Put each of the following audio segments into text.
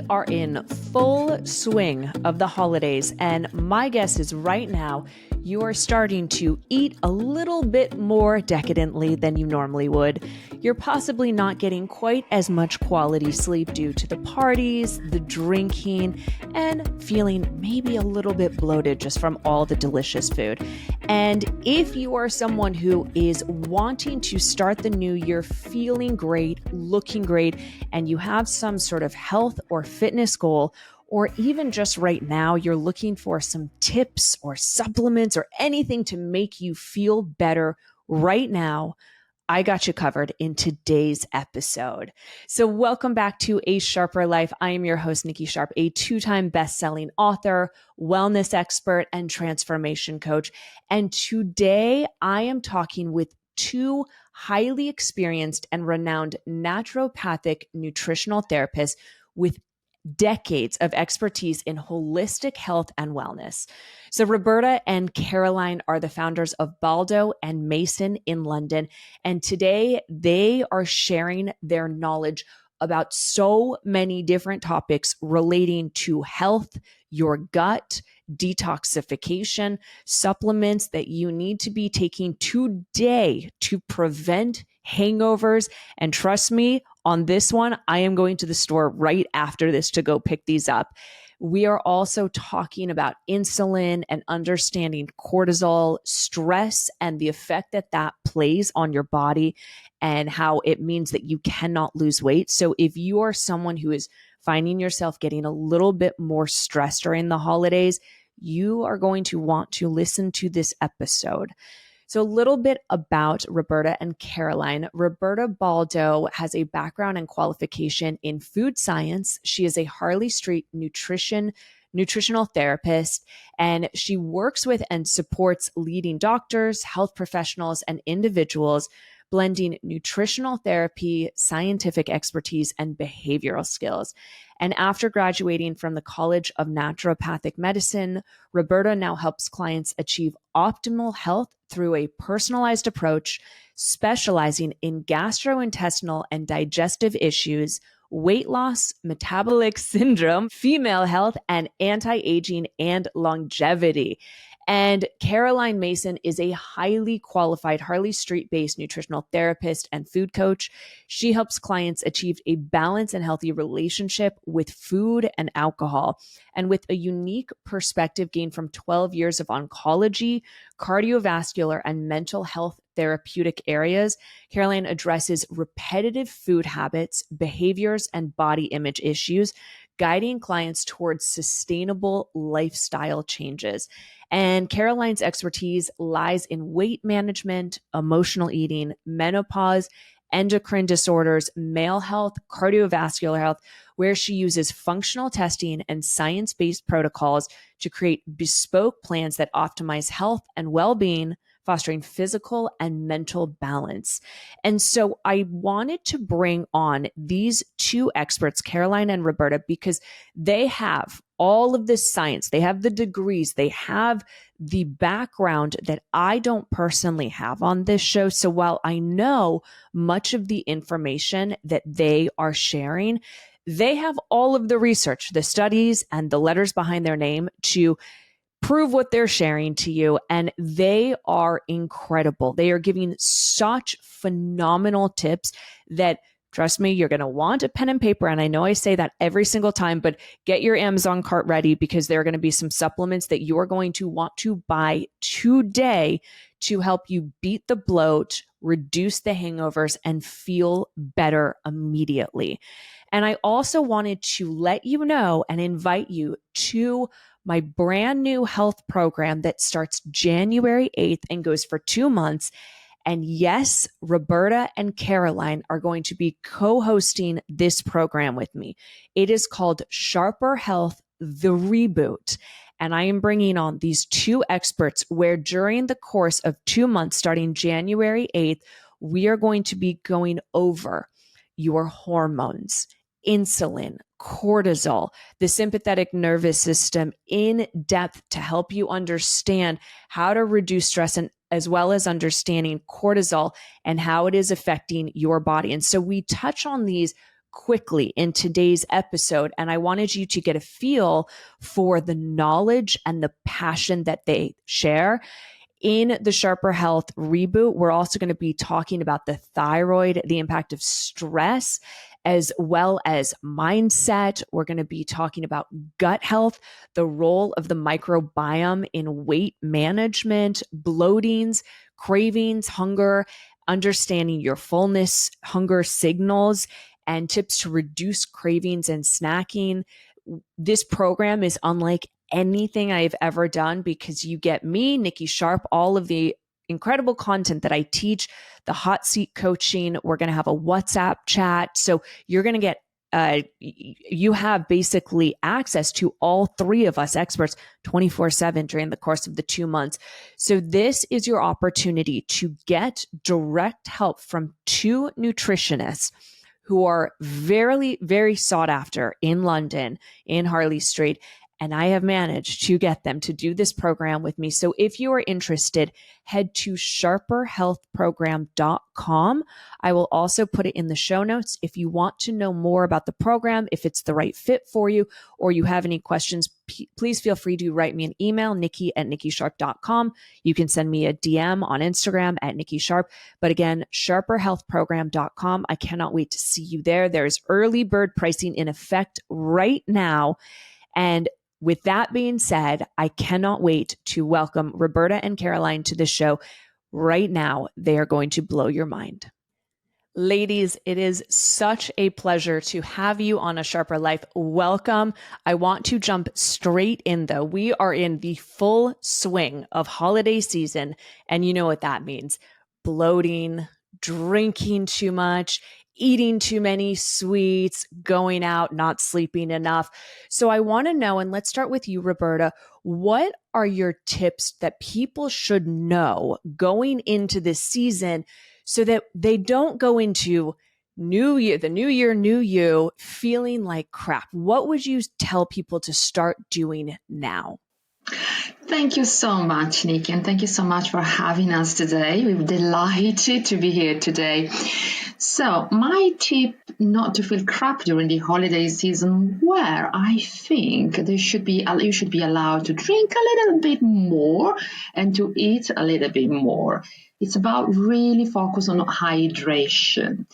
are in full swing of the holidays, and my guess is right now you are starting to eat a little bit more decadently than you normally would. You're possibly not getting quite as much quality sleep due to the parties, the drinking, and feeling maybe a little bit bloated just from all the delicious food. And if you are someone who is wanting to start the new year feeling great, looking great, and you have some sort of health or fitness goal, or even just right now, you're looking for some tips or supplements or anything to make you feel better right now, I got you covered in today's episode. So welcome back to A Sharper Life. I am your host, Nikki Sharp, a two-time best-selling author, wellness expert, and transformation coach. And today I am talking with two highly experienced and renowned naturopathic nutritional therapists with decades of expertise in holistic health and wellness. So Roberta and Caroline are the founders of Baldo and Mason in London. And today they are sharing their knowledge about so many different topics relating to health, your gut, detoxification, supplements that you need to be taking today to prevent hangovers. And trust me, on this one, I am going to the store right after this to go pick these up. We are also talking about insulin and understanding cortisol, stress, and the effect that that plays on your body and how it means that you cannot lose weight. So if you are someone who is finding yourself getting a little bit more stressed during the holidays, you are going to want to listen to this episode. So a little bit about Roberta and Caroline. Roberta Baldo has a background and qualification in food science. She is a Harley Street nutritional therapist, and she works with and supports leading doctors, health professionals, and individuals blending nutritional therapy, scientific expertise, and behavioral skills. And after graduating from the College of Naturopathic Medicine, Roberta now helps clients achieve optimal health through a personalized approach, specializing in gastrointestinal and digestive issues, weight loss, metabolic syndrome, female health, and anti-aging and longevity. And Caroline Mason is a highly qualified Harley Street-based nutritional therapist and food coach. She helps clients achieve a balanced and healthy relationship with food and alcohol. And with a unique perspective gained from 12 years of oncology, cardiovascular, and mental health therapeutic areas, Caroline addresses repetitive food habits, behaviors, and body image issues, guiding clients towards sustainable lifestyle changes. And Caroline's expertise lies in weight management, emotional eating, menopause, endocrine disorders, male health, cardiovascular health, where she uses functional testing and science-based protocols to create bespoke plans that optimize health and well-being, fostering physical and mental balance. And so I wanted to bring on these two experts, Caroline and Roberta, because they have all of this science, they have the degrees, they have the background that I don't personally have on this show. So while I know much of the information that they are sharing, they have all of the research, the studies, and the letters behind their name to prove what they're sharing to you. And they are incredible. They are giving such phenomenal tips that, trust me, you're going to want a pen and paper. And I know I say that every single time, but get your Amazon cart ready because there are going to be some supplements that you're going to want to buy today to help you beat the bloat, reduce the hangovers, and feel better immediately. And I also wanted to let you know and invite you to my brand new health program that starts January 8th and goes for 2 months. And yes, Roberta and Caroline are going to be co-hosting this program with me. It is called Sharper Health, The Reboot. And I am bringing on these two experts where during the course of 2 months, starting January 8th, we are going to be going over your hormones, insulin, cortisol, the sympathetic nervous system in depth to help you understand how to reduce stress, and as well as understanding cortisol and how it is affecting your body. And so we touch on these quickly in today's episode, and I wanted you to get a feel for the knowledge and the passion that they share. In the Sharper Health reboot, we're also going to be talking about the thyroid, the impact of stress, as well as mindset. We're going to be talking about gut health, the role of the microbiome in weight management, bloatings, cravings, hunger, understanding your fullness, hunger signals, and tips to reduce cravings and snacking. This program is unlike anything I've ever done because you get me, Nikki Sharp, all of the incredible content that I teach, the hot seat coaching. We're going to have a WhatsApp chat. So you're going to get you have basically access to all three of us experts 24/7 during the course of the 2 months. So this is your opportunity to get direct help from two nutritionists who are very, very sought after in London, in Harley Street. And I have managed to get them to do this program with me. So if you are interested, head to sharperhealthprogram.com. I will also put it in the show notes. If you want to know more about the program, if it's the right fit for you, or you have any questions, please feel free to write me an email, nikki@nikkisharp.com. You can send me a DM on Instagram @nikkisharp. But again, sharperhealthprogram.com. I cannot wait to see you there. There's early bird pricing in effect right now. And with that being said, I cannot wait to welcome Roberta and Caroline to the show. Right now, they are going to blow your mind. Ladies, it is such a pleasure to have you on A Sharper Life. Welcome. I want to jump straight in, though. We are in the full swing of holiday season, and you know what that means. Bloating, drinking too much, eating too many sweets, going out, not sleeping enough. So I want to know, and let's start with you, Roberta, what are your tips that people should know going into this season so that they don't go into the new year, new you, feeling like crap? What would you tell people to start doing now? Thank you so much, Nikki, and thank you so much for having us today. We're delighted to be here today. So my tip not to feel crap during the holiday season, where I think you should be allowed to drink a little bit more and to eat a little bit more. It's about really focus on hydration.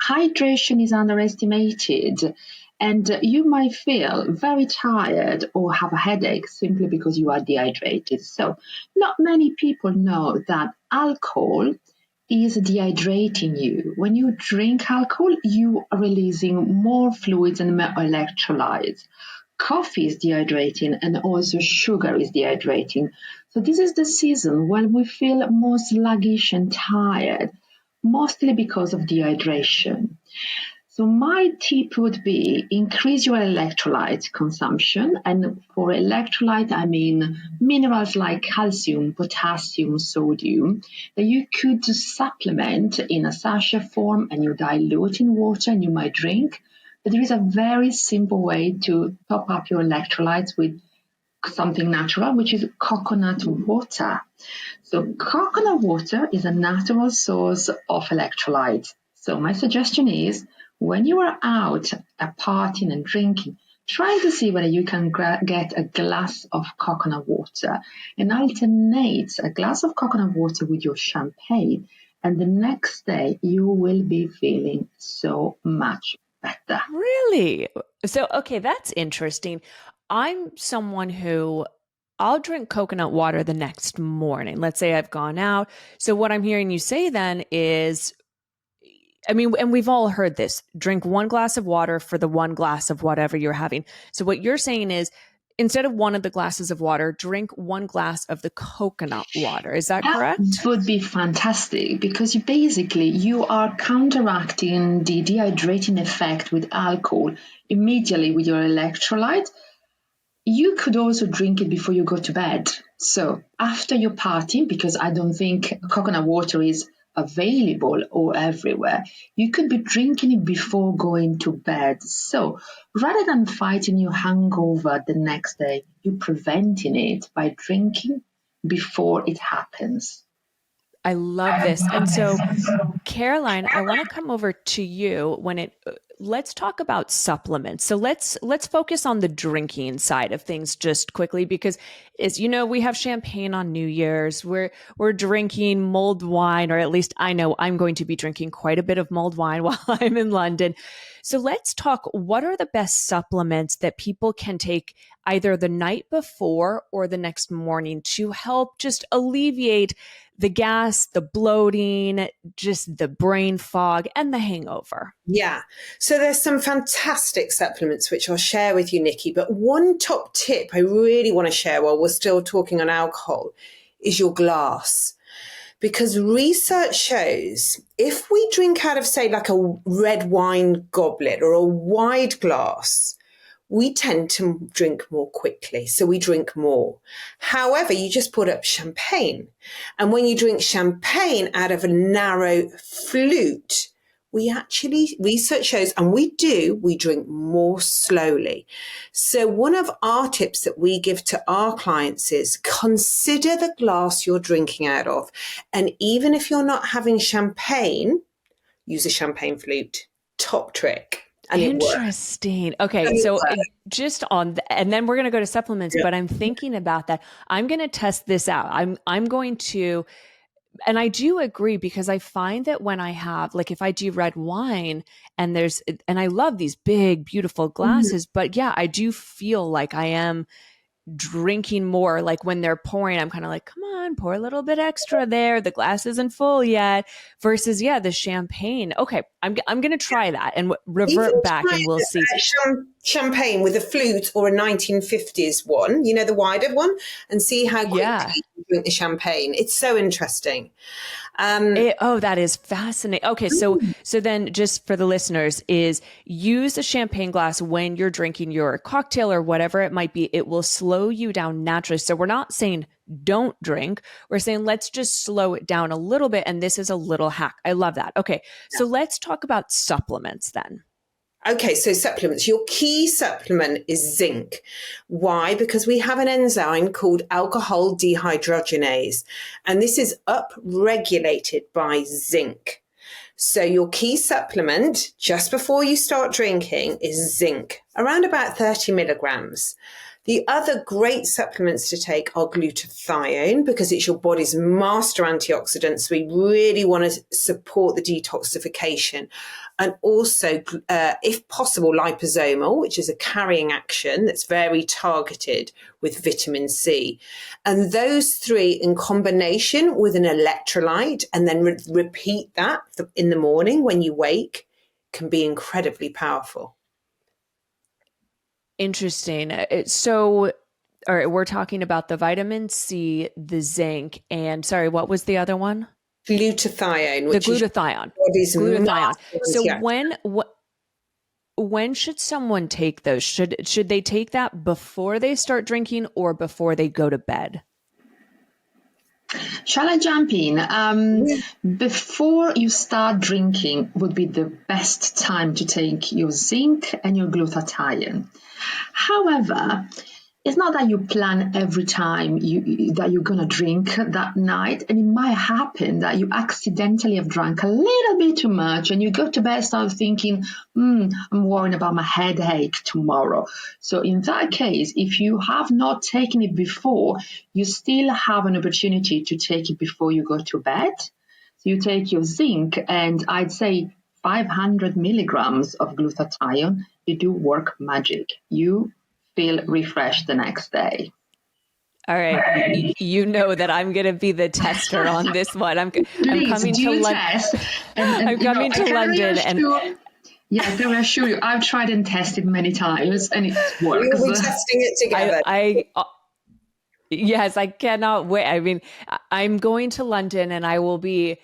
Hydration is underestimated. And you might feel very tired or have a headache simply because you are dehydrated. So not many people know that alcohol is dehydrating you. When you drink alcohol, you are releasing more fluids and more electrolytes. Coffee is dehydrating and also sugar is dehydrating. So this is the season when we feel more sluggish and tired, mostly because of dehydration. So my tip would be increase your electrolyte consumption. And for electrolyte, I mean minerals like calcium, potassium, sodium that you could supplement in a sachet form and you dilute in water and you might drink. But there is a very simple way to top up your electrolytes with something natural, which is coconut water. So coconut water is a natural source of electrolytes. So my suggestion is, when you are out partying and drinking, try to see whether you can get a glass of coconut water and alternate a glass of coconut water with your champagne. And the next day, you will be feeling so much better. Really? So, okay, that's interesting. I'm someone who I'll drink coconut water the next morning. Let's say I've gone out. So what I'm hearing you say then is, I mean, and we've all heard this, drink 1 glass of water for the 1 glass of whatever you're having. So what you're saying is, instead of one of the glasses of water, drink 1 glass of the coconut water. Is that correct? That would be fantastic because you are counteracting the dehydrating effect with alcohol immediately with your electrolyte. You could also drink it before you go to bed. So after your party, because I don't think coconut water is available or everywhere, you could be drinking it before going to bed. So rather than fighting your hangover the next day, you're preventing it by drinking before it happens. I love this. And so, Caroline, I want to come over to you let's talk about supplements. So let's focus on the drinking side of things just quickly, because as you know, we have champagne on New Year's. We're drinking mulled wine, or at least I know I'm going to be drinking quite a bit of mulled wine while I'm in London. So let's talk, what are the best supplements that people can take either the night before or the next morning to help just alleviate the gas, the bloating, just the brain fog, and the hangover? Yeah. So there's some fantastic supplements which I'll share with you, Nikki. But one top tip I really want to share while we're still talking on alcohol is your glass. Because research shows if we drink out of, say, like a red wine goblet or a wide glass, we tend to drink more quickly. So we drink more. However, you just put up champagne. And when you drink champagne out of a narrow flute, research shows, and we drink more slowly. So one of our tips that we give to our clients is consider the glass you're drinking out of. And even if you're not having champagne, use a champagne flute. Top trick. And interesting. Okay. So just on, and then we're going to go to supplements, but I'm thinking about that. I'm going to test this out. I'm going to, and I do agree, because I find that when I have, like, if I do red wine and I love these big, beautiful glasses, but yeah, I do feel like I am drinking more. Like when they're pouring, I'm kind of like, come on, pour a little bit extra there. The glass isn't full yet. Versus, yeah, the champagne. Okay, I'm going to try that and revert back, and we'll see. Champagne with a flute or a 1950s one, you know, the wider one, and see how quickly you drink the champagne. It's so interesting. That is fascinating. Okay, so then, just for the listeners, is use a champagne glass when you're drinking your cocktail or whatever it might be. It will slow you down naturally. So we're not saying don't drink. We're saying let's just slow it down a little bit. And this is a little hack. I love that. Okay, so let's talk about supplements then. Okay, so supplements. Your key supplement is zinc. Why? Because we have an enzyme called alcohol dehydrogenase, and this is upregulated by zinc. So your key supplement just before you start drinking is zinc, around about 30 milligrams. The other great supplements to take are glutathione, because it's your body's master antioxidant. So we really want to support the detoxification. And also, if possible, liposomal, which is a carrying action that's very targeted with vitamin C. And those three in combination with an electrolyte, and then repeat that in the morning when you wake, can be incredibly powerful. Interesting. So, all right, we're talking about the vitamin C, the zinc, and sorry, what was the other one? Glutathione. The glutathione. Glutathione. So when should someone take those? Should they take that before they start drinking or before they go to bed? Shall I jump in? Before you start drinking would be the best time to take your zinc and your glutathione. However, it's not that you plan every time that you're going to drink that night, and it might happen that you accidentally have drunk a little bit too much and you go to bed start thinking, I'm worrying about my headache tomorrow. So in that case, if you have not taken it before, you still have an opportunity to take it before you go to bed. So you take your zinc, and I'd say 500 milligrams of glutathione, you do work magic. You feel refreshed the next day. All right. You know that I'm going to be the tester on this one. I'm coming to London. I'm coming to London. Yeah, I can assure you, I've tried and tested many times, and it works. We'll be testing it together. Yes, I cannot wait. I mean, I'm going to London, and I will be,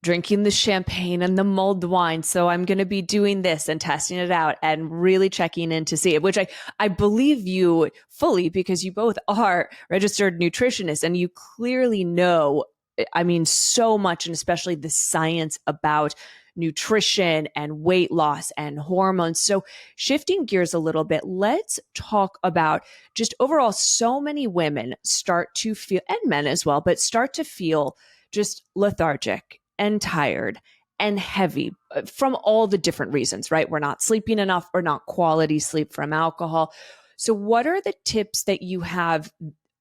drinking the champagne and the mulled wine. So I'm going to be doing this and testing it out and really checking in to see it, which I believe you fully, because you both are registered nutritionists and you clearly know, I mean, so much, and especially the science about nutrition and weight loss and hormones. So shifting gears a little bit, let's talk about just overall, so many women start to feel, and men as well, but start to feel just lethargic and tired and heavy from all the different reasons, right? We're not sleeping enough or not quality sleep from alcohol. So what are the tips that you have,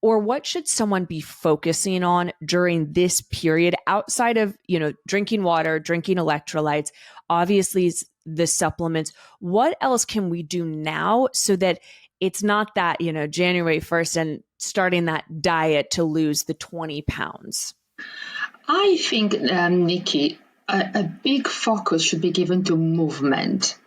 or what should someone be focusing on during this period outside of, drinking water, drinking electrolytes, obviously the supplements? What else can we do now so that it's not that, January 1st and starting that diet to lose the 20 pounds? I think, Nikki, a big focus should be given to movement.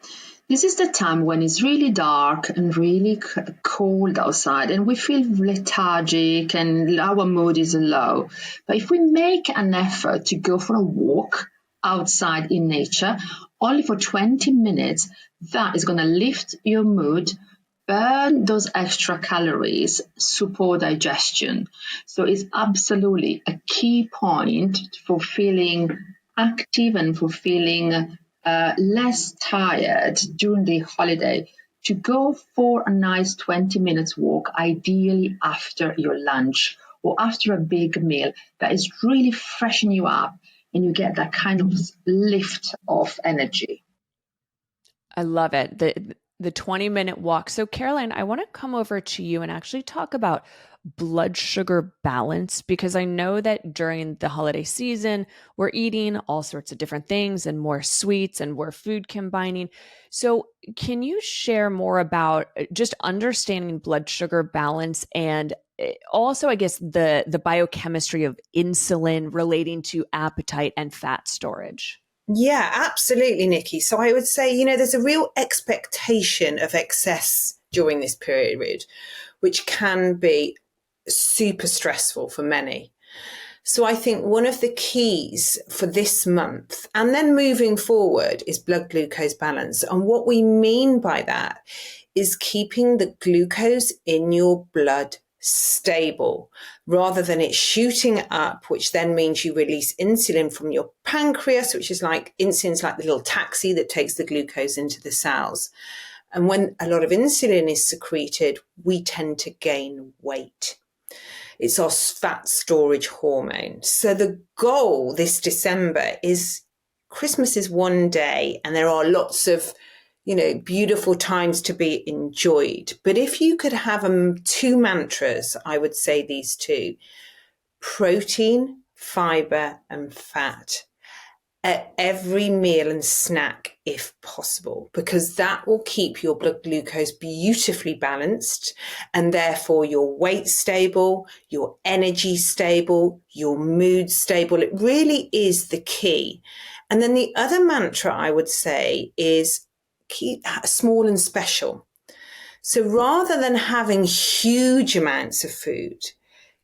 This is the time when it's really dark and really cold outside and we feel lethargic and our mood is low. But if we make an effort to go for a walk outside in nature, only for 20 minutes, that is going to lift your mood, burn those extra calories, support digestion. So it's absolutely a key point for feeling active and for feeling less tired during the holiday, to go for a nice 20 minutes walk, ideally after your lunch or after a big meal. That is really freshen you up and you get that kind of lift of energy. I love it. The 20-minute walk. So Caroline, I want to come over to you and actually talk about blood sugar balance, because I know that during the holiday season, we're eating all sorts of different things and more sweets and more food combining. So can you share more about just understanding blood sugar balance and also, I guess, the biochemistry of insulin relating to appetite and fat storage? Yeah, absolutely, Nikki. So I would say, there's a real expectation of excess during this period, which can be super stressful for many. So I think one of the keys for this month and then moving forward is blood glucose balance. And what we mean by that is keeping the glucose in your blood stable rather than it shooting up, which then means you release insulin from your pancreas, which is like insulin's like the little taxi that takes the glucose into the cells. And when a lot of insulin is secreted, we tend to gain weight. It's our fat storage hormone. So the goal this December is Christmas is one day and there are lots of, beautiful times to be enjoyed. But if you could have two mantras, I would say these two: protein, fiber, and fat at every meal and snack if possible, because that will keep your blood glucose beautifully balanced and therefore your weight stable, your energy stable, your mood stable. It really is the key. And then the other mantra I would say is keep small and special. So rather than having huge amounts of food,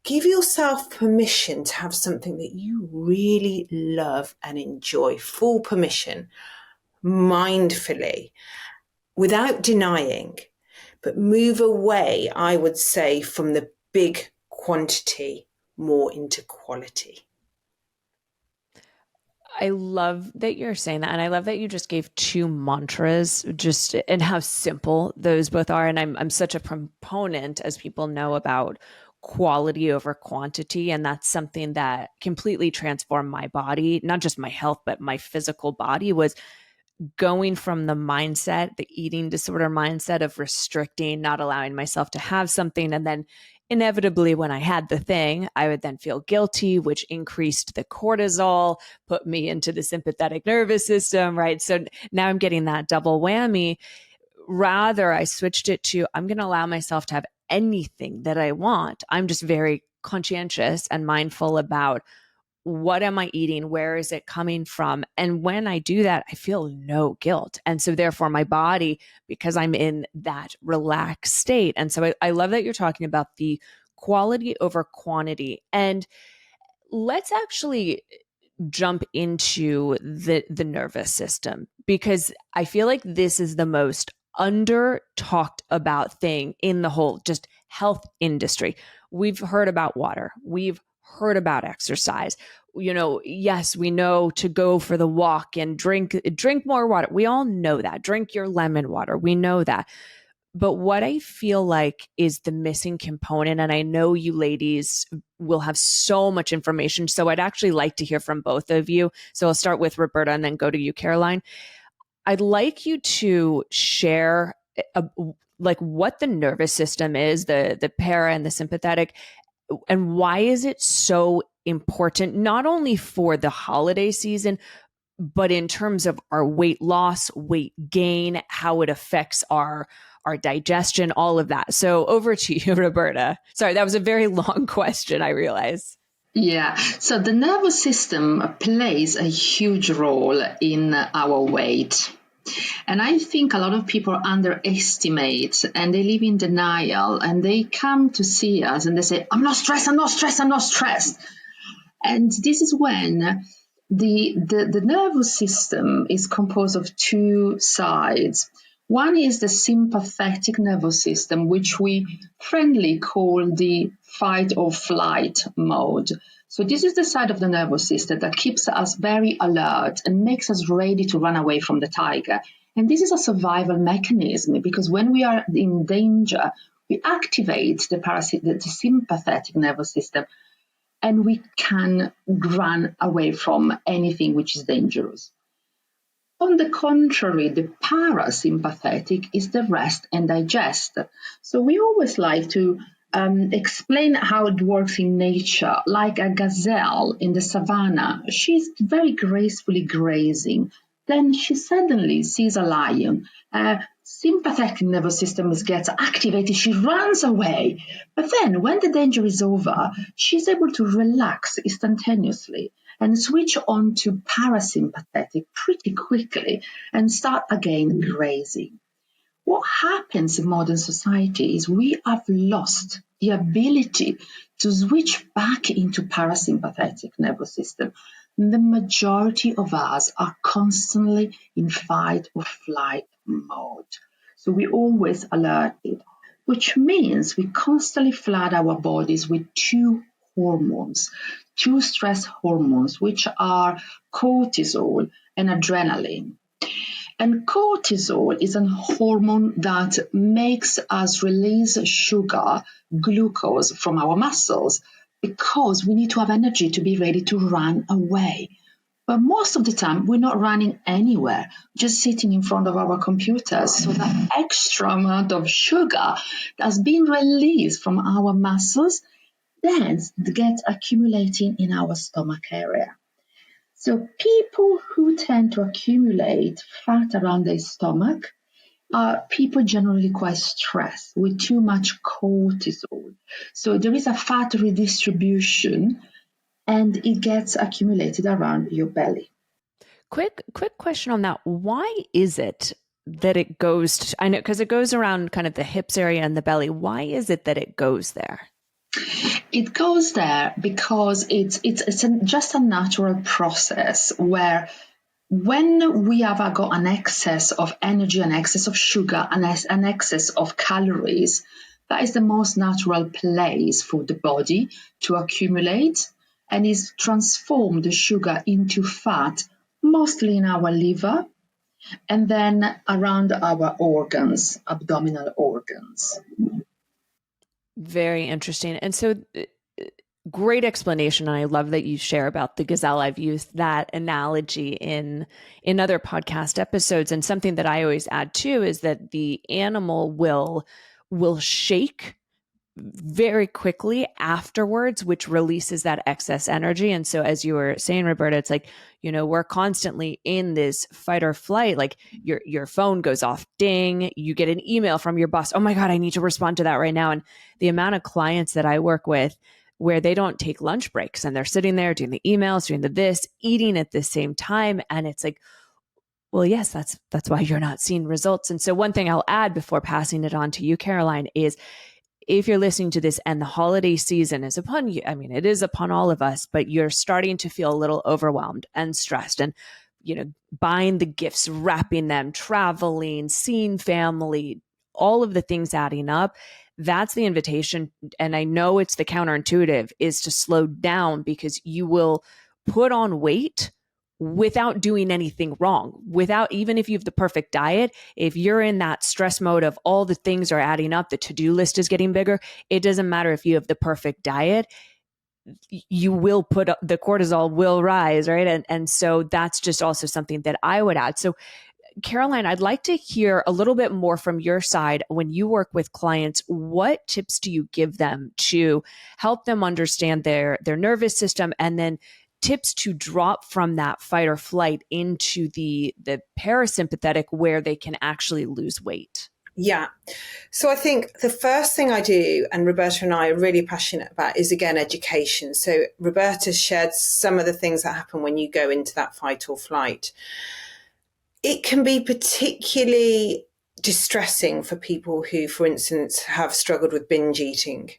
give yourself permission to have something that you really love and enjoy, full permission, mindfully, without denying, but move away, I would say, from the big quantity more into quality. I love that you're saying that. And I love that you just gave two mantras, just and how simple those both are. And I'm such a proponent, as people know, about quality over quantity. And that's something that completely transformed my body, not just my health, but my physical body, was going from the mindset, the eating disorder mindset of restricting, not allowing myself to have something. And then inevitably, when I had the thing, I would then feel guilty, which increased the cortisol, put me into the sympathetic nervous system, right? So now I'm getting that double whammy. Rather, I switched it to, I'm going to allow myself to have anything that I want. I'm just very conscientious and mindful about what am I eating? Where is it coming from? And when I do that, I feel no guilt. And so therefore my body, because I'm in that relaxed state. And so I love that you're talking about the quality over quantity. And let's actually jump into the nervous system, because I feel like this is the most under talked about thing in the whole just health industry. We've heard about water. We've heard about exercise. Yes, we know to go for the walk and drink more water. We all know that. Drink your lemon water. We know that. But what I feel like is the missing component, and I know you ladies will have so much information, so I'd actually like to hear from both of you. So I'll start with Roberta and then go to you, Caroline. I'd like you to share like what the nervous system is, the para and the sympathetic, and why is it so important, not only for the holiday season, but in terms of our weight loss, weight gain, how it affects our digestion, all of that. So over to you, Roberta. Sorry, that was a very long question, I realize. Yeah, so the nervous system plays a huge role in our weight. And I think a lot of people underestimate and they live in denial and they come to see us and they say, I'm not stressed, I'm not stressed, I'm not stressed. And this is when the nervous system is composed of two sides. One is the sympathetic nervous system, which we friendly call the fight or flight mode. So this is the side of the nervous system that keeps us very alert and makes us ready to run away from the tiger. And this is a survival mechanism because when we are in danger, we activate the sympathetic nervous system and we can run away from anything which is dangerous. On the contrary, the parasympathetic is the rest and digest. So we always like to explain how it works in nature, like a gazelle in the savannah. She's very gracefully grazing. Then she suddenly sees a lion. Sympathetic nervous system gets activated. She runs away. But then when the danger is over, she's able to relax instantaneously and switch on to parasympathetic pretty quickly and start again grazing. What happens in modern society is we have lost the ability to switch back into parasympathetic nervous system. The majority of us are constantly in fight or flight mode. So we always alerted, which means we constantly flood our bodies with two hormones, two stress hormones, which are cortisol and adrenaline. And cortisol is a hormone that makes us release sugar, glucose from our muscles because we need to have energy to be ready to run away. But most of the time, we're not running anywhere, just sitting in front of our computers. So that extra amount of sugar that's been released from our muscles then gets accumulating in our stomach area. So people who tend to accumulate fat around their stomach are people generally quite stressed with too much cortisol. So there is a fat redistribution and it gets accumulated around your belly. Quick question on that. Why is it that it goes to, I know, because it goes around kind of the hips area and the belly. Why is it that it goes there? It goes there because it's just a natural process where when we have got an excess of energy, an excess of sugar, an excess of calories, that is the most natural place for the body to accumulate and is transform the sugar into fat, mostly in our liver and then around our organs, abdominal organs. Very interesting. And so great explanation. And I love that you share about the gazelle. I've used that analogy in other podcast episodes. And something that I always add too is that the animal will shake very quickly afterwards, which releases that excess energy. And so as you were saying, Roberta, it's like, we're constantly in this fight or flight. Like your phone goes off, ding, you get an email from your boss. Oh my God, I need to respond to that right now. And the amount of clients that I work with where they don't take lunch breaks and they're sitting there doing the emails, doing the this, eating at the same time. And it's like, well, yes, that's why you're not seeing results. And so one thing I'll add before passing it on to you, Caroline, is if you're listening to this and the holiday season is upon you, I mean, it is upon all of us, but you're starting to feel a little overwhelmed and stressed and, buying the gifts, wrapping them, traveling, seeing family, all of the things adding up. That's the invitation. And I know it's the counterintuitive is to slow down because you will put on weight without doing anything wrong, without, even if you have the perfect diet, if you're in that stress mode of all the things are adding up, the to-do list is getting bigger, it doesn't matter if you have the perfect diet, you will put up, the cortisol will rise, right? And so that's just also something that I would add. So Caroline, I'd like to hear a little bit more from your side. When you work with clients, what tips do you give them to help them understand their nervous system, and then tips to drop from that fight or flight into the parasympathetic, where they can actually lose weight? Yeah. So I think the first thing I do, and Roberta and I are really passionate about, is again, education. So Roberta shared some of the things that happen when you go into that fight or flight. It can be particularly distressing for people who, for instance, have struggled with binge eating.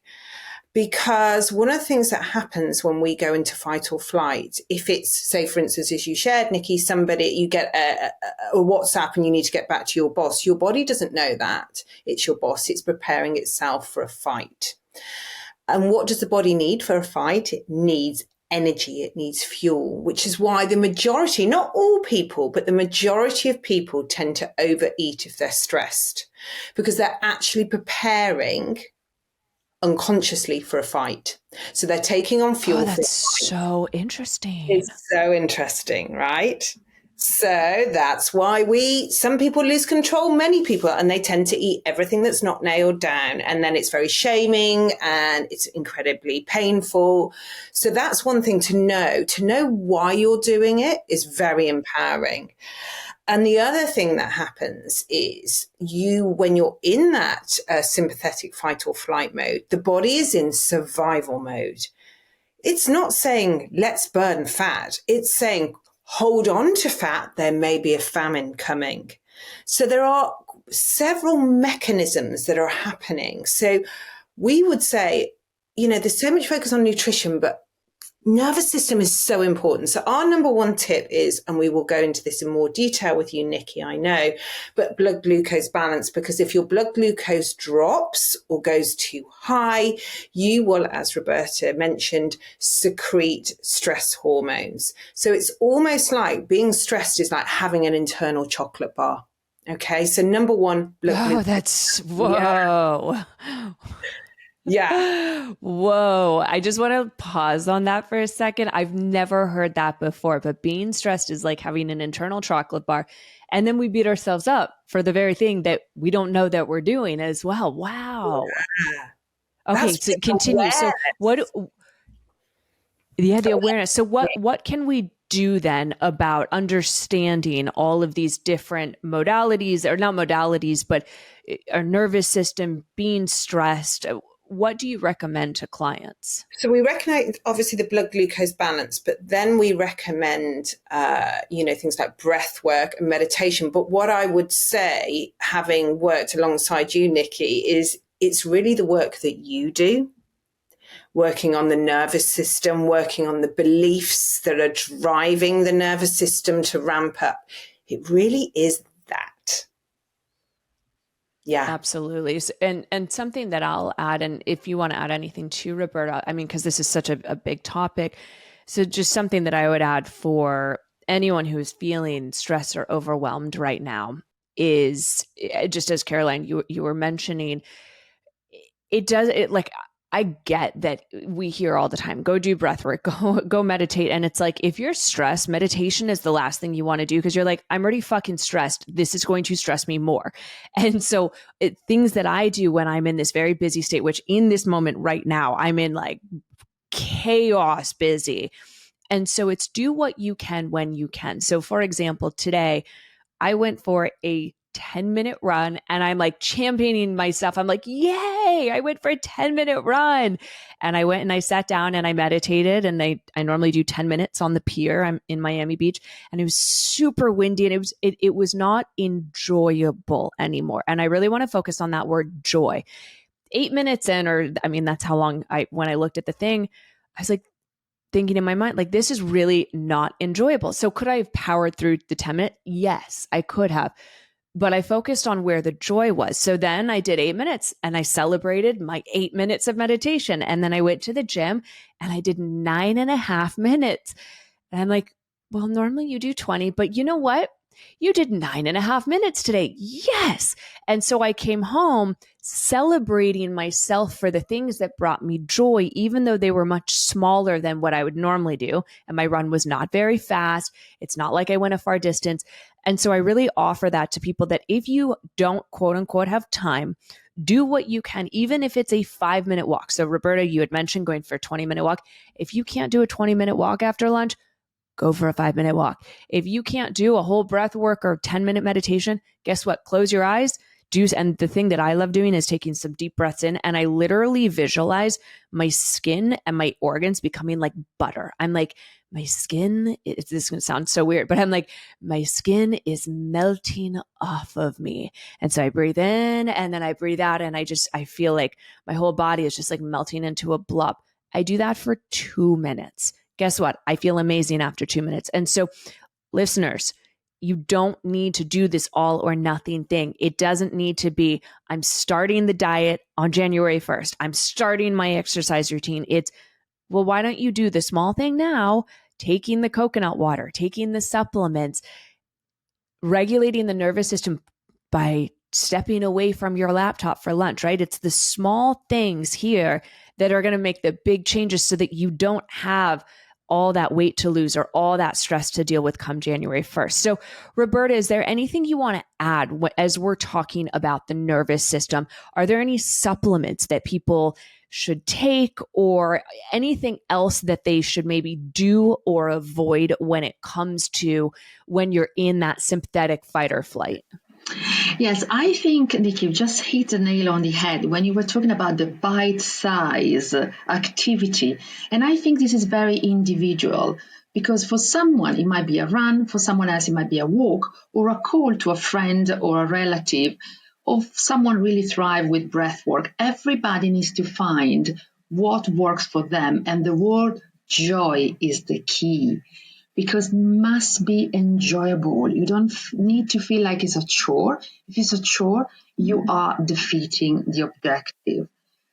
Because one of the things that happens when we go into fight or flight, if it's, say, for instance, as you shared, Nikki, you get a WhatsApp and you need to get back to your boss. Your body doesn't know that it's your boss. It's preparing itself for a fight. And what does the body need for a fight? It needs energy. It needs fuel, which is why the majority, not all people, but the majority of people tend to overeat if they're stressed, because they're actually preparing unconsciously for a fight. So they're taking on fuel. Oh, that's so interesting. It's so interesting, right? So that's why some people lose control, many people, and they tend to eat everything that's not nailed down. And then it's very shaming and it's incredibly painful. So that's one thing to know. To know why you're doing it is very empowering. And the other thing that happens is when you're in that sympathetic fight or flight mode, the body is in survival mode. It's not saying, let's burn fat. It's saying, hold on to fat. There may be a famine coming. So there are several mechanisms that are happening. So we would say, there's so much focus on nutrition, but nervous system is so important. So our number one tip is, and we will go into this in more detail with you, Nikki, I know, but blood glucose balance, because if your blood glucose drops or goes too high, you will, as Roberta mentioned, secrete stress hormones. So it's almost like being stressed is like having an internal chocolate bar. Okay. So number one, blood glucose. Whoa. Yeah. Whoa. I just want to pause on that for a second. I've never heard that before, but being stressed is like having an internal chocolate bar. And then we beat ourselves up for the very thing that we don't know that we're doing as well. Wow. Yeah. Okay. So continue. Awareness. So the awareness. So what can we do then about understanding all of these different modalities, or not modalities, but our nervous system being stressed? What do you recommend to clients? So we recommend, obviously, the blood glucose balance, but then we recommend, things like breath work and meditation. But what I would say, having worked alongside you, Nikki, is it's really the work that you do, working on the nervous system, working on the beliefs that are driving the nervous system to ramp up. It really is that. Yeah, absolutely. And something that I'll add, and if you want to add anything to Roberta, I mean, because this is such a big topic. So just something that I would add for anyone who is feeling stressed or overwhelmed right now is, just as Caroline, you were mentioning, I get that we hear all the time, go do breath work, go meditate. And it's like, if you're stressed, meditation is the last thing you want to do, because you're like, I'm already fucking stressed. This is going to stress me more. And so things that I do when I'm in this very busy state, which in this moment right now, I'm in like chaos busy. And so it's do what you can when you can. So for example, today I went for a 10-minute run and I'm like championing myself. I'm like, yay, I went for a 10-minute run. And I went and I sat down and I meditated, and I normally do 10 minutes on the pier. I'm in Miami Beach, and it was super windy, and it was not enjoyable anymore. And I really want to focus on that word joy. 8 minutes in, that's how long when I looked at the thing, I was like, thinking in my mind, like, this is really not enjoyable. So could I have powered through the 10 minutes? Yes, I could have. But I focused on where the joy was. So then I did 8 minutes and I celebrated my 8 minutes of meditation. And then I went to the gym and I did 9.5 minutes. And I'm like, well, normally you do 20, but you know what? You did 9.5 minutes today. Yes. And so I came home celebrating myself for the things that brought me joy, even though they were much smaller than what I would normally do. And my run was not very fast. It's not like I went a far distance. And so I really offer that to people that if you don't, quote unquote, have time, do what you can, even if it's a 5-minute walk. So, Roberta, you had mentioned going for a 20-minute walk. If you can't do a 20-minute walk after lunch, go for a 5-minute walk. If you can't do a whole breath work or 10-minute meditation, guess what? Close your eyes. And the thing that I love doing is taking some deep breaths in, and I literally visualize my skin and my organs becoming like butter. I'm like, my skin, this is going to sound so weird, but I'm like, my skin is melting off of me. And so I breathe in and then I breathe out, and I feel like my whole body is just like melting into a blob. I do that for 2 minutes. Guess what? I feel amazing after 2 minutes. And so, listeners, you don't need to do this all or nothing thing. It doesn't need to be, I'm starting the diet on January 1st. I'm starting my exercise routine. It's, well, why don't you do the small thing now? Taking the coconut water, taking the supplements, regulating the nervous system by stepping away from your laptop for lunch, right? It's the small things here that are going to make the big changes so that you don't have all that weight to lose or all that stress to deal with come January 1st. So, Roberta, is there anything you want to add as we're talking about the nervous system? Are there any supplements that people should take or anything else that they should maybe do or avoid when it comes to when you're in that sympathetic fight or flight? Yes, I think, Nikki, you just hit the nail on the head when you were talking about the bite size activity. And I think this is very individual because for someone, it might be a run, for someone else, it might be a walk or a call to a friend or a relative, or someone really thrive with breath work. Everybody needs to find what works for them. And the word joy is the key. Because it must be enjoyable. You don't need to feel like it's a chore. If it's a chore, you are defeating the objective.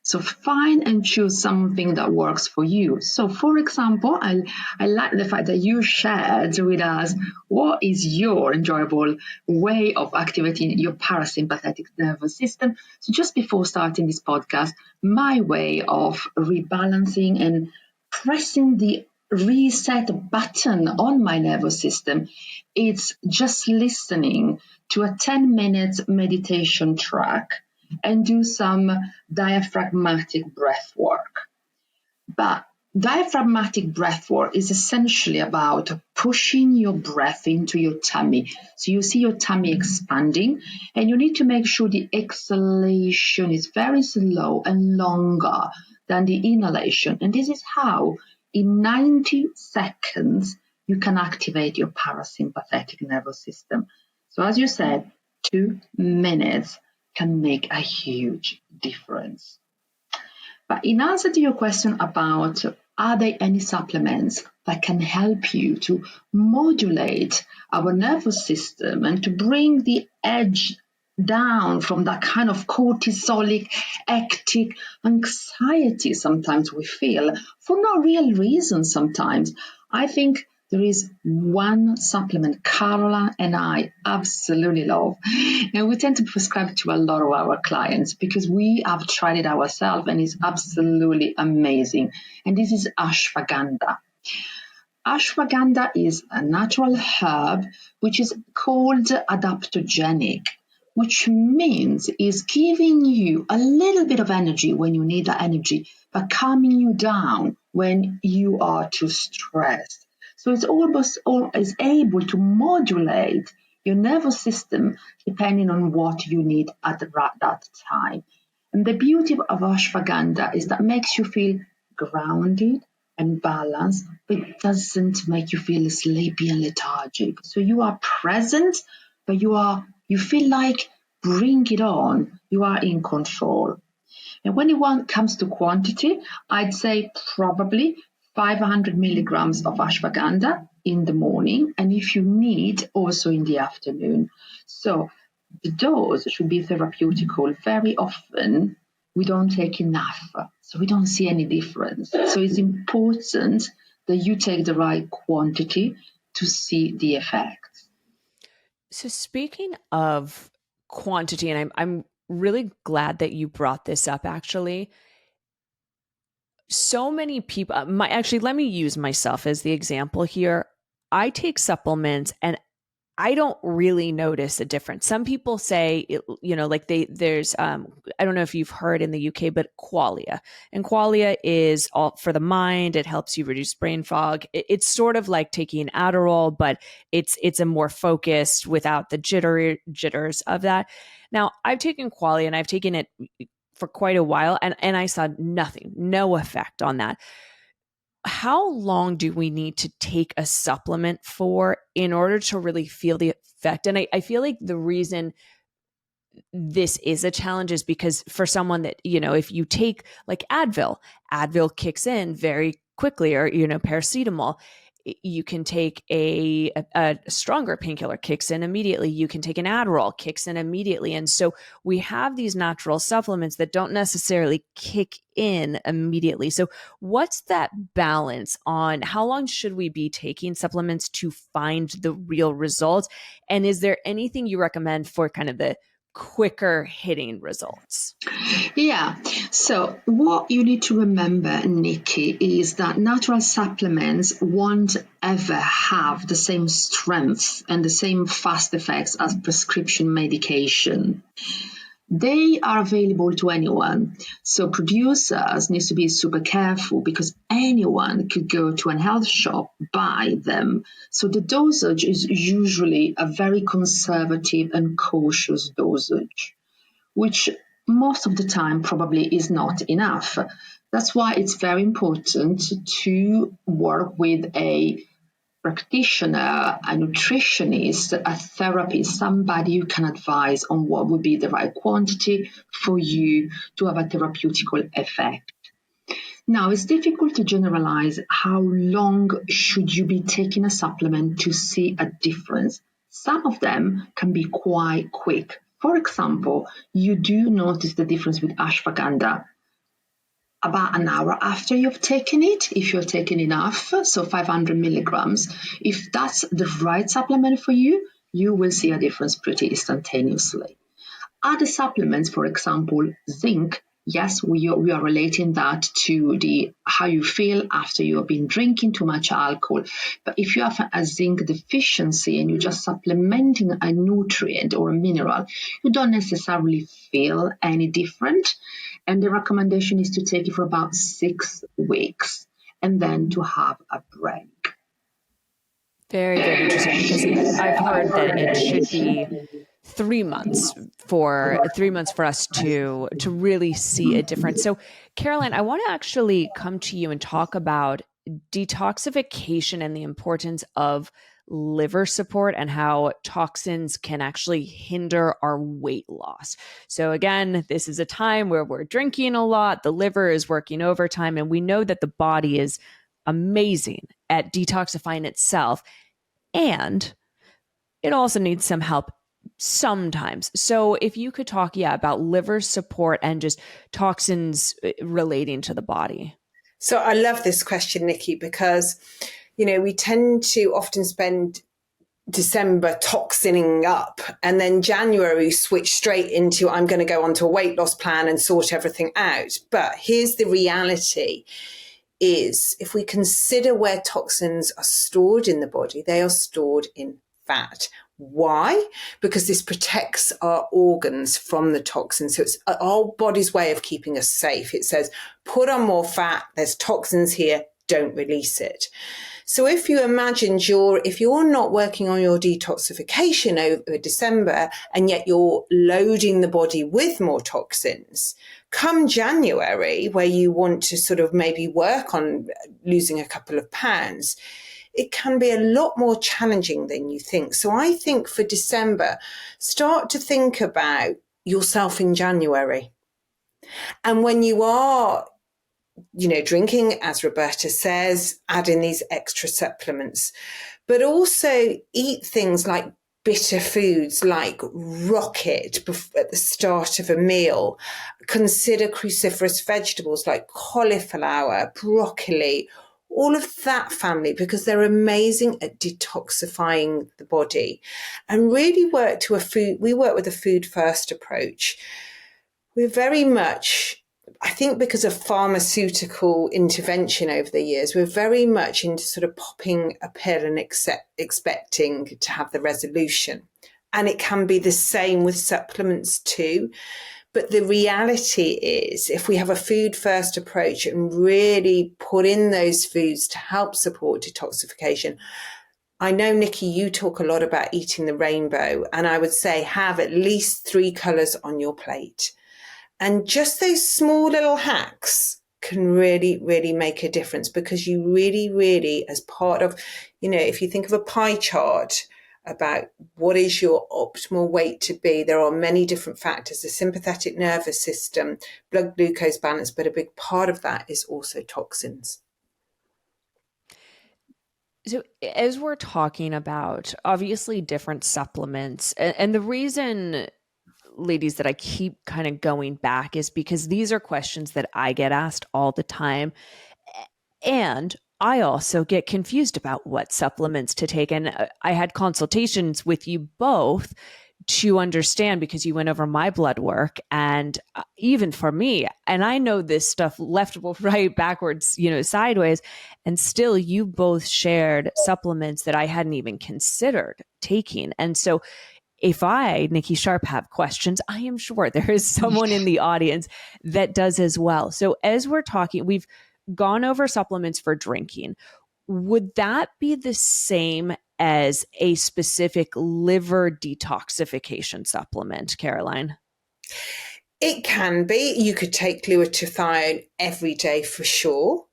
So find and choose something that works for you. So for example, I like the fact that you shared with us what is your enjoyable way of activating your parasympathetic nervous system. So just before starting this podcast, my way of rebalancing and pressing the reset button on my nervous system, it's just listening to a 10-minute meditation track and do some diaphragmatic breath work. But diaphragmatic breath work is essentially about pushing your breath into your tummy. So you see your tummy expanding, and you need to make sure the exhalation is very slow and longer than the inhalation. And this is how in 90 seconds, you can activate your parasympathetic nervous system. So as you said, 2 minutes can make a huge difference. But in answer to your question about are there any supplements that can help you to modulate our nervous system and to bring the edge down from that kind of cortisolic, hectic anxiety sometimes we feel for no real reason sometimes. I think there is one supplement Carola and I absolutely love, and we tend to prescribe to a lot of our clients because we have tried it ourselves and it's absolutely amazing. And this is ashwagandha. Ashwagandha is a natural herb which is called adaptogenic, which means is giving you a little bit of energy when you need that energy, but calming you down when you are too stressed. So it's almost always able to modulate your nervous system depending on what you need at that time. And the beauty of ashwagandha is that it makes you feel grounded and balanced, but it doesn't make you feel sleepy and lethargic. So you are present, but you feel like bring it on. You are in control. And when it comes to quantity, I'd say probably 500 milligrams of ashwagandha in the morning, and if you need, also in the afternoon. So the dose should be therapeutical. Very often we don't take enough, so we don't see any difference. So it's important that you take the right quantity to see the effects. So speaking of quantity, and I'm really glad that you brought this up, actually. So many people, actually, let me use myself as the example here. I take supplements and I don't really notice a difference. Some people say, like there's, I don't know if you've heard in the UK, but qualia. And qualia is all for the mind. It helps you reduce brain fog. It's sort of like taking Adderall, but it's a more focused without the jitters of that. Now, I've taken qualia and I've taken it for quite a while, and I saw no effect on that. How long do we need to take a supplement for in order to really feel the effect? And I feel like the reason this is a challenge is because for someone that, if you take like Advil kicks in very quickly, or, paracetamol. You can take a stronger painkiller, kicks in immediately. You can take an Adderall, kicks in immediately. And so we have these natural supplements that don't necessarily kick in immediately. So what's that balance on how long should we be taking supplements to find the real results? And is there anything you recommend for kind of the quicker hitting results? Yeah. So what you need to remember, Nikki, is that natural supplements won't ever have the same strength and the same fast effects as prescription medication. They are available to anyone. So producers need to be super careful because anyone could go to a health shop, buy them. So the dosage is usually a very conservative and cautious dosage, which most of the time probably is not enough. That's why it's very important to work with a practitioner, a nutritionist, a therapist, somebody you can advise on what would be the right quantity for you to have a therapeutical effect. Now, it's difficult to generalize how long should you be taking a supplement to see a difference. Some of them can be quite quick. For example, you do notice the difference with ashwagandha about an hour after you've taken it, if you're taking enough, so 500 milligrams. If that's the right supplement for you, you will see a difference pretty instantaneously. Other supplements, for example, zinc, yes, we are relating that to how you feel after you have been drinking too much alcohol. But if you have a zinc deficiency and you're just supplementing a nutrient or a mineral, you don't necessarily feel any different. And the recommendation is to take it for about 6 weeks and then to have a break. Very, very interesting, because I've heard that it should be 3 months for us to really see a difference. So, Caroline, I want to actually come to you and talk about detoxification and the importance of liver support and how toxins can actually hinder our weight loss. So again, this is a time where we're drinking a lot, the liver is working overtime, and we know that the body is amazing at detoxifying itself, and it also needs some help sometimes. So if you could talk, about liver support and just toxins relating to the body. So I love this question, Nikki, because, we tend to often spend December toxining up, and then January switch straight into I'm going to go onto a weight loss plan and sort everything out. But here's the reality is, if we consider where toxins are stored in the body, they are stored in fat. Why? Because this protects our organs from the toxins. So it's our body's way of keeping us safe. It says, put on more fat, there's toxins here, don't release it. So if you imagine if you're not working on your detoxification over December, and yet you're loading the body with more toxins, come January, where you want to sort of maybe work on losing a couple of pounds, it can be a lot more challenging than you think. So I think for December, start to think about yourself in January. And when you are, drinking, as Roberta says, add in these extra supplements, but also eat things like bitter foods like rocket at the start of a meal. Consider cruciferous vegetables like cauliflower, broccoli, all of that family, because they're amazing at detoxifying the body, and really we work with a food first approach. We're very much, I think because of pharmaceutical intervention over the years, we're very much into sort of popping a pill and expecting to have the resolution. And it can be the same with supplements too. But the reality is, if we have a food first approach and really put in those foods to help support detoxification, I know, Nikki, you talk a lot about eating the rainbow, and I would say have at least 3 colours on your plate. And just those small little hacks can really, really make a difference, because you really, really, as part of, if you think of a pie chart about what is your optimal weight to be, there are many different factors, the sympathetic nervous system, blood glucose balance, but a big part of that is also toxins. So as we're talking about obviously different supplements, and the reason, ladies, that I keep kind of going back is because these are questions that I get asked all the time. And I also get confused about what supplements to take. And I had consultations with you both to understand, because you went over my blood work, and even for me, and I know this stuff left, right, backwards, sideways, and still you both shared supplements that I hadn't even considered taking. And so if I, Nikki Sharp, have questions, I am sure there is someone in the audience that does as well. So as we're talking, we've gone over supplements for drinking. Would that be the same as a specific liver detoxification supplement, Caroline? It can be. You could take glutathione every day for sure.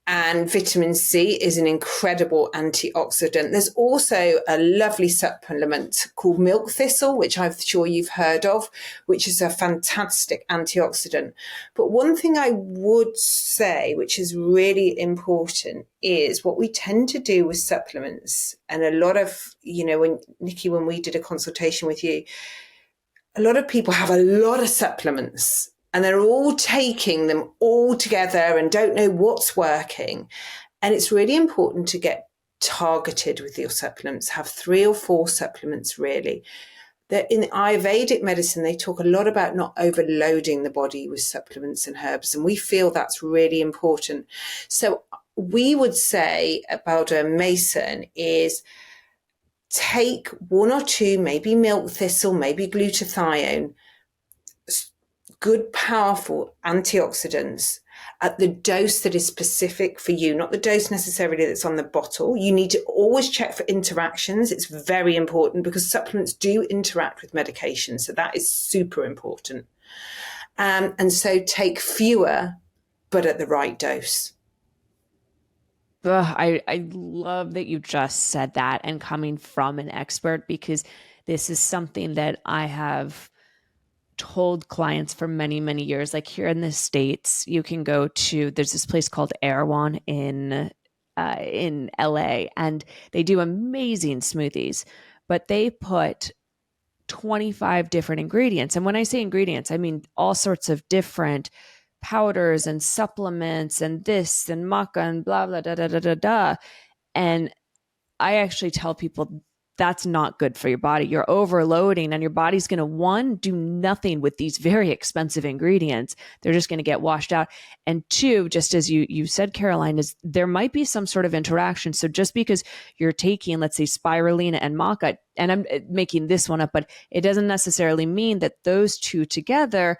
And vitamin C is an incredible antioxidant. There's also a lovely supplement called milk thistle, which I'm sure you've heard of, which is a fantastic antioxidant. But one thing I would say, which is really important, is what we tend to do with supplements. And a lot of, Nikki, when we did a consultation with you, a lot of people have a lot of supplements, and they're all taking them all together and don't know what's working. And it's really important to get targeted with your supplements. Have 3 or 4 supplements, really. In Ayurvedic medicine, they talk a lot about not overloading the body with supplements and herbs, and we feel that's really important. So we would say about a Mason is take 1 or 2, maybe milk thistle, maybe glutathione, good, powerful antioxidants at the dose that is specific for you, not the dose necessarily that's on the bottle. You need to always check for interactions. It's very important, because supplements do interact with medication. So that is super important. And so take fewer, but at the right dose. I love that you just said that, and coming from an expert, because this is something that I have told clients for many, many years. Like here in the States, you can go to, there's this place called Erewhon in LA, and they do amazing smoothies, but they put 25 different ingredients. And when I say ingredients, I mean all sorts of different powders and supplements and this and maca and blah, blah, da, da, da, da, da. And I actually tell people that's not good for your body. You're overloading, and your body's going to, 1, do nothing with these very expensive ingredients. They're just going to get washed out. And 2, just as you said, Caroline, is there might be some sort of interaction. So just because you're taking, let's say, spirulina and maca, and I'm making this one up, but it doesn't necessarily mean that those 2 together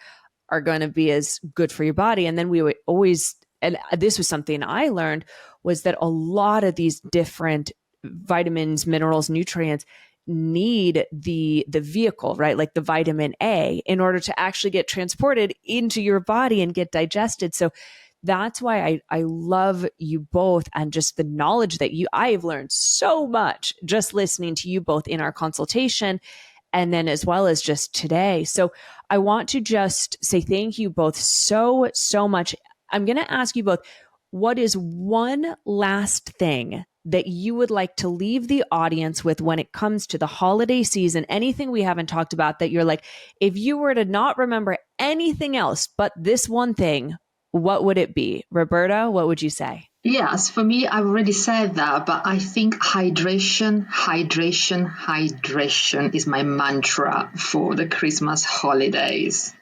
are going to be as good for your body. And then we would always, and this was something I learned, was that a lot of these different vitamins, minerals, nutrients need the vehicle, right? Like the vitamin A, in order to actually get transported into your body and get digested. So that's why I love you both, and just the knowledge that I've learned so much just listening to you both in our consultation, and then as well as just today. So I want to just say thank you both so, so much. I'm going to ask you both, what is one last thing that you would like to leave the audience with when it comes to the holiday season? Anything we haven't talked about that you're like, if you were to not remember anything else but this one thing, what would it be? Roberta, what would you say? Yes, for me, I've already said that, but I think hydration, hydration, hydration is my mantra for the Christmas holidays.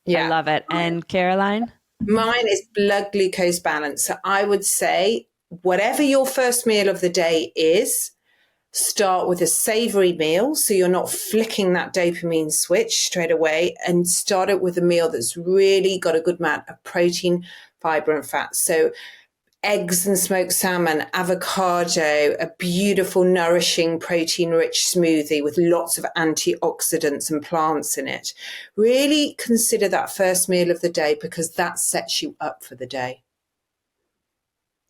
I love it. And Caroline? Mine is blood glucose balance. So I would say whatever your first meal of the day is, start with a savory meal so you're not flicking that dopamine switch straight away, and start it with a meal that's really got a good amount of protein, fiber and fat. So eggs and smoked salmon, avocado, a beautiful, nourishing, protein-rich smoothie with lots of antioxidants and plants in it. Really consider that first meal of the day because that sets you up for the day.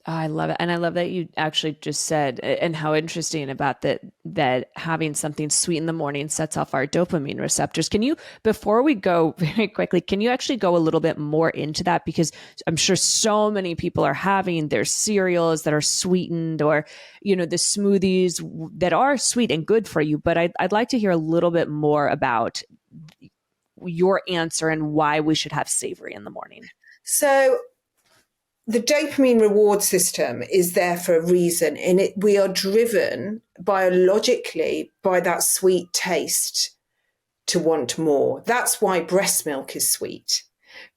I love it. And I love that you actually just said, and how interesting about that having something sweet in the morning sets off our dopamine receptors. Can you, before we go very quickly, can you actually go a little bit more into that? Because I'm sure so many people are having their cereals that are sweetened, or, the smoothies that are sweet and good for you. But I'd like to hear a little bit more about your answer and why we should have savory in the morning. So the dopamine reward system is there for a reason. We are driven biologically by that sweet taste to want more. That's why breast milk is sweet,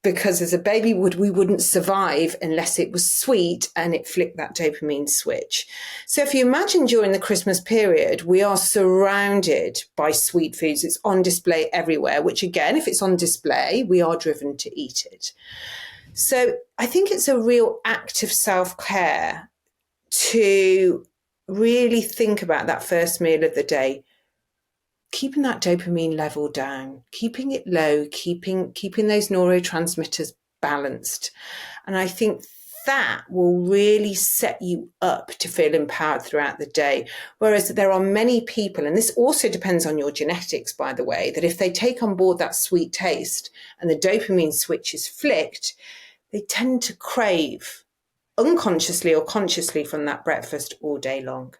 because as a baby we wouldn't survive unless it was sweet and it flicked that dopamine switch. So if you imagine during the Christmas period, we are surrounded by sweet foods. It's on display everywhere, which again, if it's on display, we are driven to eat it. So I think it's a real act of self-care to really think about that first meal of the day, keeping that dopamine level down, keeping it low, keeping those neurotransmitters balanced. And I think that will really set you up to feel empowered throughout the day. Whereas there are many people, and this also depends on your genetics, by the way, that if they take on board that sweet taste and the dopamine switch is flicked, they tend to crave unconsciously or consciously from that breakfast all day long.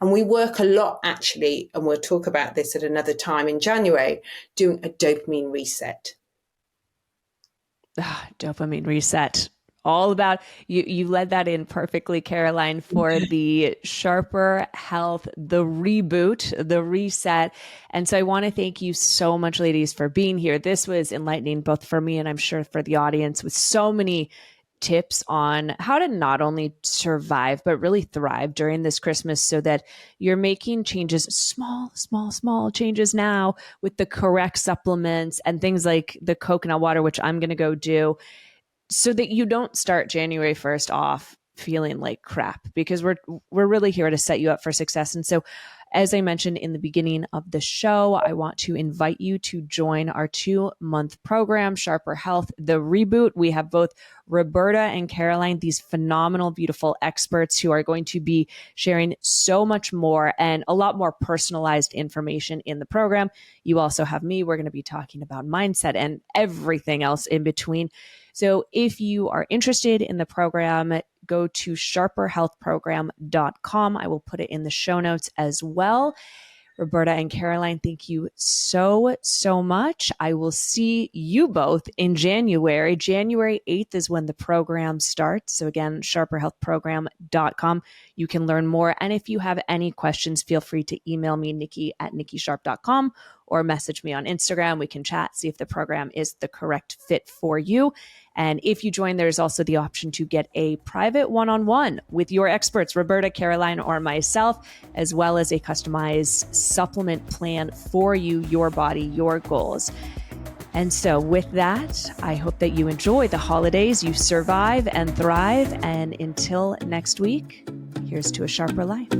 And we work a lot, actually, and we'll talk about this at another time in January, doing a dopamine reset. Dopamine reset. All about, you led that in perfectly, Caroline, for the Sharper Health, the reboot, the reset. And so I want to thank you so much, ladies, for being here. This was enlightening both for me and I'm sure for the audience, with so many tips on how to not only survive, but really thrive during this Christmas, so that you're making changes, small changes now with the correct supplements and things like the coconut water, which I'm going to go do, so that you don't start January 1st off feeling like crap, because we're really here to set you up for success. And so, as I mentioned in the beginning of the show, I want to invite you to join our 2-month program, Sharper Health, the Reboot. We have both Roberta and Caroline, these phenomenal, beautiful experts who are going to be sharing so much more and a lot more personalized information in the program. You also have me. We're going to be talking about mindset and everything else in between. So if you are interested in the program, go to sharperhealthprogram.com. I will put it in the show notes as well. Roberta and Caroline, thank you so much. I will see you both in January. January 8th is when the program starts. So again, sharperhealthprogram.com. You can learn more. And if you have any questions, feel free to email me, Nikki at nikkisharp.com, or message me on Instagram. We can chat, see if the program is the correct fit for you. And if you join, there's also the option to get a private one-on-one with your experts, Roberta, Caroline, or myself, as well as a customized supplement plan for you, your body, your goals. And so with that, I hope that you enjoy the holidays, you survive and thrive. And until next week, here's to a sharper life.